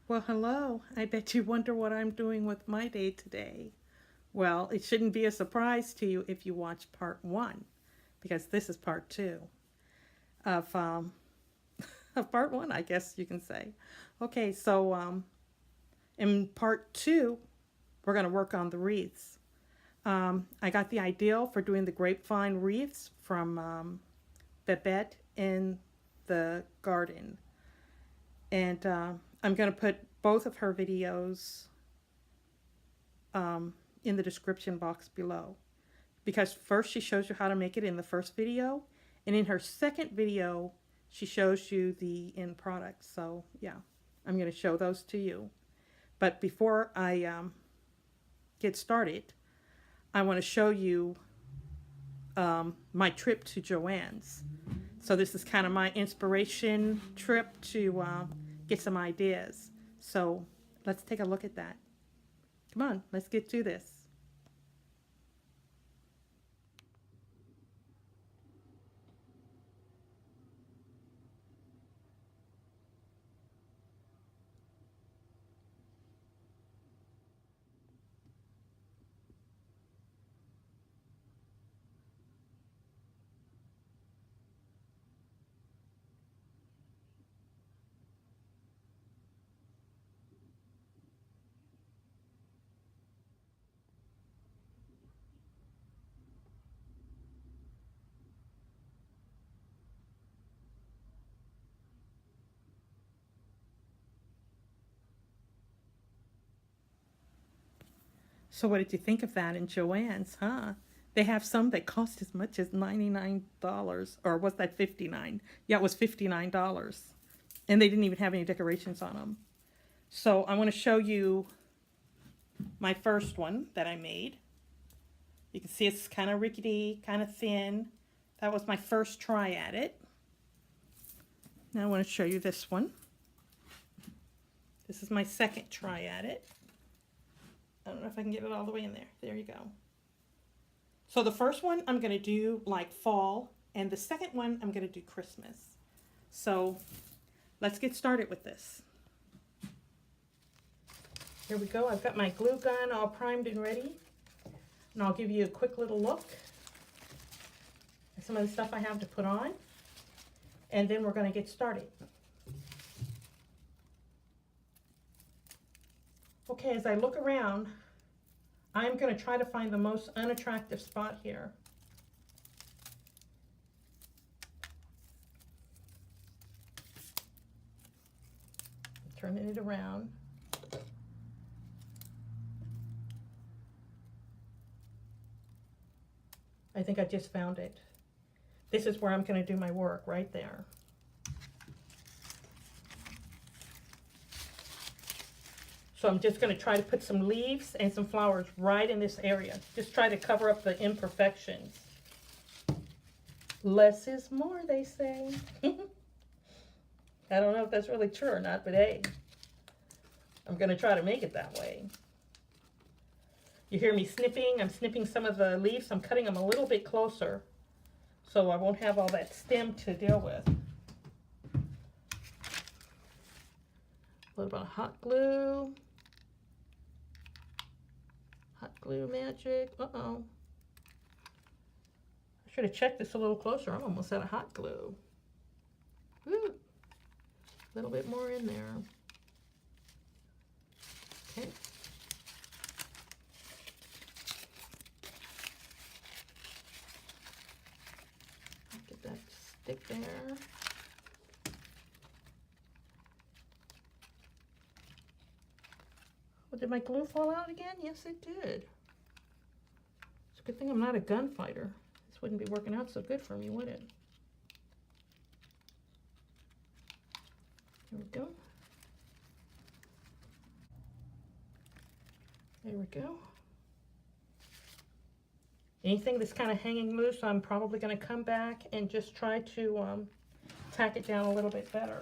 Well, hello. I bet you wonder what I'm doing with my day today. Well, it shouldn't be a surprise to you if you watch part one, because this is part two of of part one, I guess you can say. Okay, so in part two, we're going to work on the wreaths. I got the idea for doing the grapevine wreaths from Babette in the garden, and I'm going to put both of her videos um, in the description box below. Because first she shows you how to make it in the first video, and in her second video, she shows you the end product. So yeah, I'm going to show those to you. But before I get started, I want to show you my trip to Joann's. So this is kind of my inspiration trip to get some ideas. So let's take a look at that. Come on, let's get to this. So what did you think of that in Joann's, huh? They have some that cost as much as $99, or was that 59? Yeah, it was $59. And they didn't even have any decorations on them. So I want to show you my first one that I made. You can see it's kind of rickety, kind of thin. That was my first try at it. Now I want to show you this one. This is my second try at it. I don't know if I can get it all the way in there. There you go. So the first one I'm going to do like fall, and the second one I'm going to do Christmas. So let's get started with this. Here we go. I've got my glue gun all primed and ready. And I'll give you a quick little look at some of the stuff I have to put on. And then we're going to get started. Okay, as I look around, I'm going to try to find the most unattractive spot here. Turning it around. I think I just found it. This is where I'm going to do my work, right there. So I'm just going to try to put some leaves and some flowers right in this area. Just try to cover up the imperfections. Less is more, they say. I don't know if that's really true or not, but hey, I'm going to try to make it that way. You hear me snipping? I'm snipping some of the leaves. I'm cutting them a little bit closer so I won't have all that stem to deal with. A little bit of hot glue. Hot glue magic. Uh-oh. I should have checked this a little closer. I'm almost out of hot glue. Woo. A little bit more in there. Okay. Get that to stick there. Oh, did my glue fall out again? Yes, it did. It's a good thing I'm not a gunfighter. This wouldn't be working out so good for me, would it? There we go. There we go. Anything that's kind of hanging loose, I'm probably going to come back and just try to tack it down a little bit better.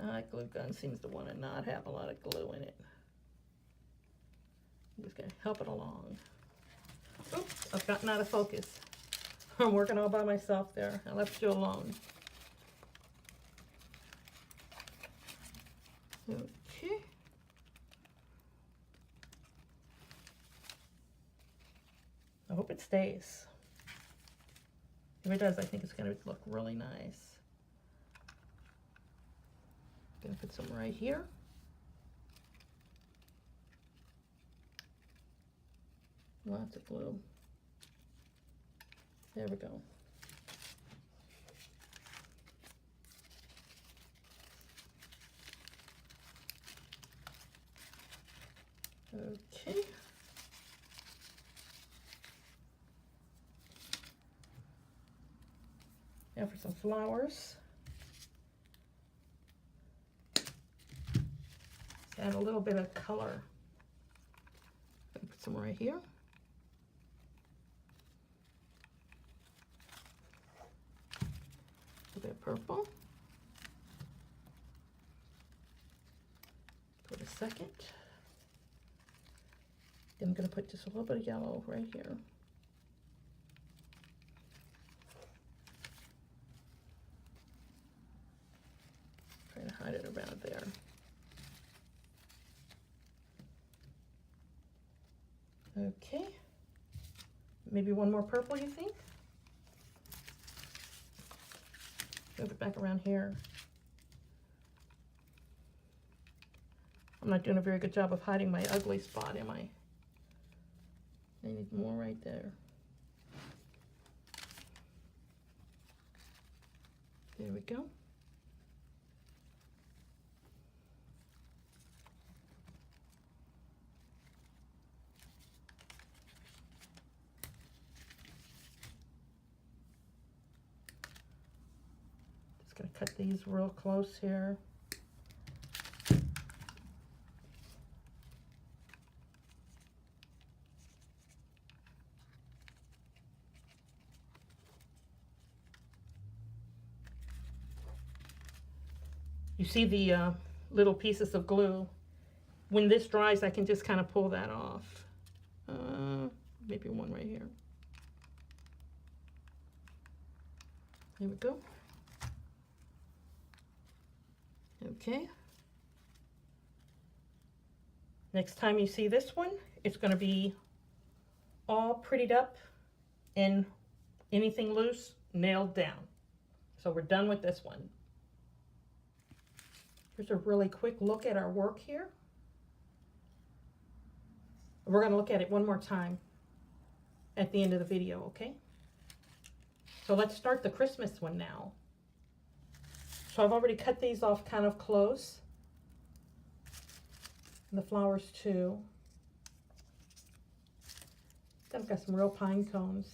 My glue gun seems to want to not have a lot of glue in it. I'm just going to help it along. Oops, I've gotten out of focus. I'm working all by myself there. I left you alone. Okay. I hope it stays. If it does, I think it's going to look really nice. Gonna put some right here. Lots of glue. There we go. Okay. Now for some flowers. Add a little bit of color. Put some right here. A bit of purple. Put a second. Then I'm going to put just a little bit of yellow right here. Trying to hide it around there. Okay, maybe one more purple, you think? Move it back around here. I'm not doing a very good job of hiding my ugly spot, am I? I need more right there. There we go. Gonna cut these real close here. You see the little pieces of glue. When this dries, I can just kind of pull that off. Maybe one right here. There we go. Okay. Next time you see this one, it's going to be all prettied up and anything loose nailed down. So we're done with this one. Here's a really quick look at our work here. We're going to look at it one more time at the end of the video, okay? So let's start the Christmas one now. So I've already cut these off kind of close. And the flowers too. I've got some real pine cones.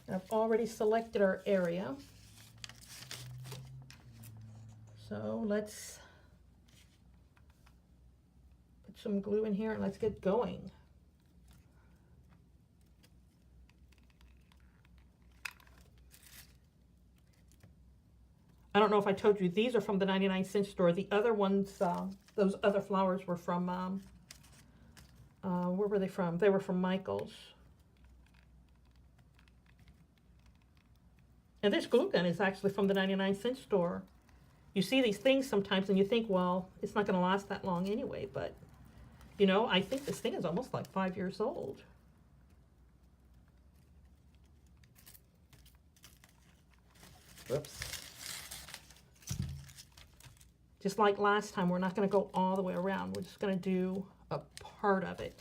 And I've already selected our area. So let's put some glue in here and let's get going. I don't know if I told you, these are from the 99-cent store. The other ones, those other flowers were from, where were they from? They were from Michael's. And this glue gun is actually from the 99-cent store. You see these things sometimes and you think, well, it's not going to last that long anyway. But, you know, I think this thing is almost like 5 years old. Whoops. Just like last time, we're not going to go all the way around. We're just going to do a part of it.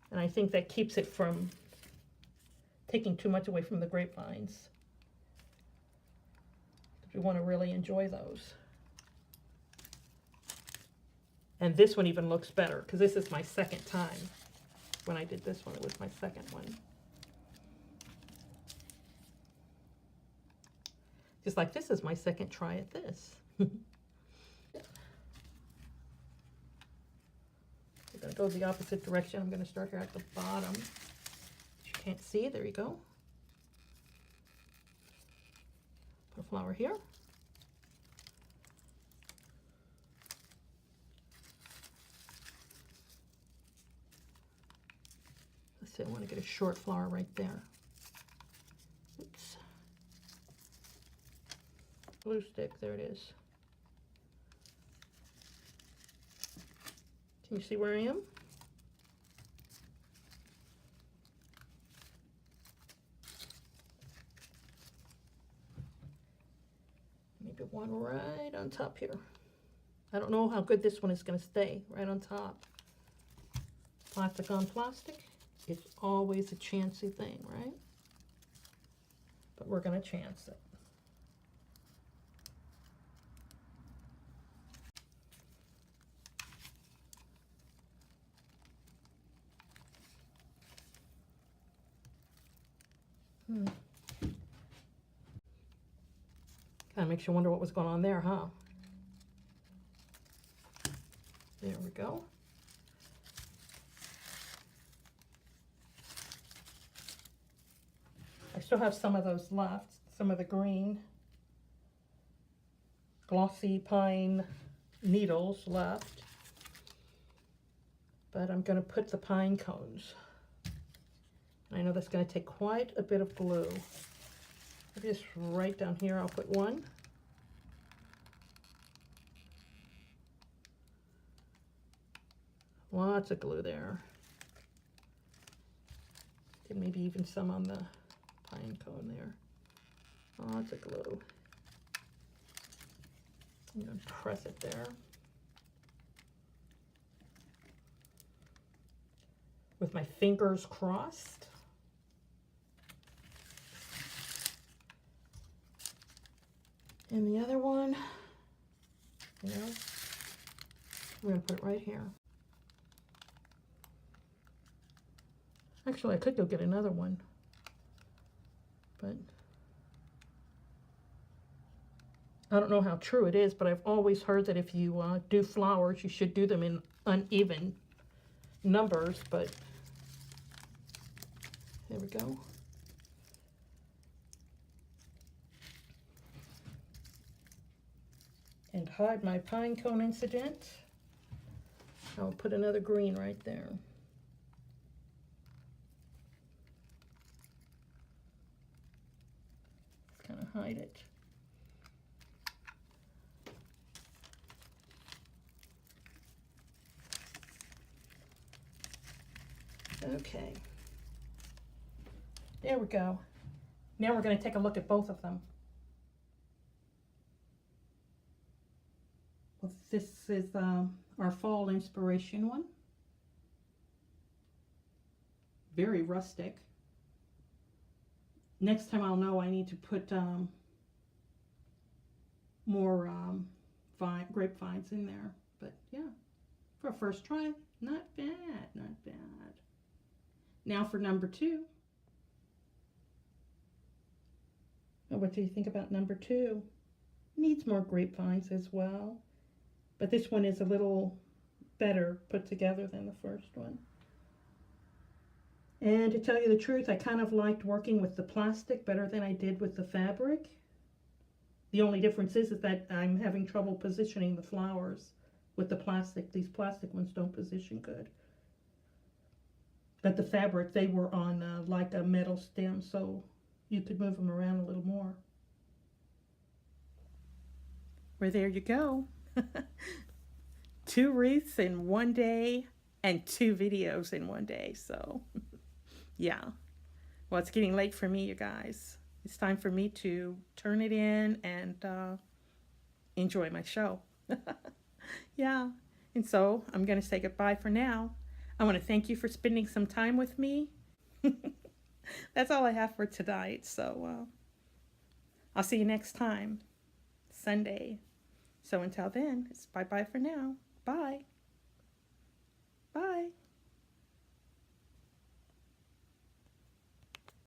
And I think that keeps it from taking too much away from the grapevines. We want to really enjoy those. And this one even looks better because this is my second time. When I did this one, it was my second one. Just like this is my second try at this. We're going to go the opposite direction. I'm going to start here at the bottom. You can't see. There you go. Put a flower here. see, I want to get a short flower right there. Oops. Glue stick, there it is. Can you see where I am? Maybe one right on top here. I don't know how good this one is going to stay right on top. Plastic on plastic, it's always a chancy thing, right? But we're going to chance it. Kind of makes you wonder what was going on there, huh? There we go. I still have some of those left, some of the green glossy pine needles left. But I'm going to put the pine cones. I know that's going to take quite a bit of glue. Maybe just right down here I'll put one. Lots of glue there. And maybe even some on the pine cone there. Lots of glue. I'm going to press it there. With my fingers crossed. And the other one, I'm going to put it right here. Actually, I could go get another one, but I don't know how true it is, but I've always heard that if you do flowers, you should do them in uneven numbers, but there we go. And hide my pine cone incident. I'll put another green right there. Kind of hide it. Okay. There we go. Now we're going to take a look at both of them. Well, this is our fall inspiration one. Very rustic. Next time I'll know I need to put more grapevines in there. But yeah, for a first try, not bad, not bad. Now for number 2. Now what do you think about number 2? Needs more grapevines as well. But this one is a little better put together than the first one. And to tell you the truth, I kind of liked working with the plastic better than I did with the fabric. The only difference is that I'm having trouble positioning the flowers with the plastic. These plastic ones don't position good. But the fabric, they were on like a metal stem, so you could move them around a little more. Well, there you go. 2 wreaths in one day and 2 videos in one day. So yeah, well, it's getting late for me, you guys. It's time for me to turn it in and enjoy my show. Yeah, and so I'm going to say goodbye for now. I want to thank you for spending some time with me. That's all I have for tonight. So I'll see you next time, Sunday. So until then, it's bye-bye for now. Bye. Bye.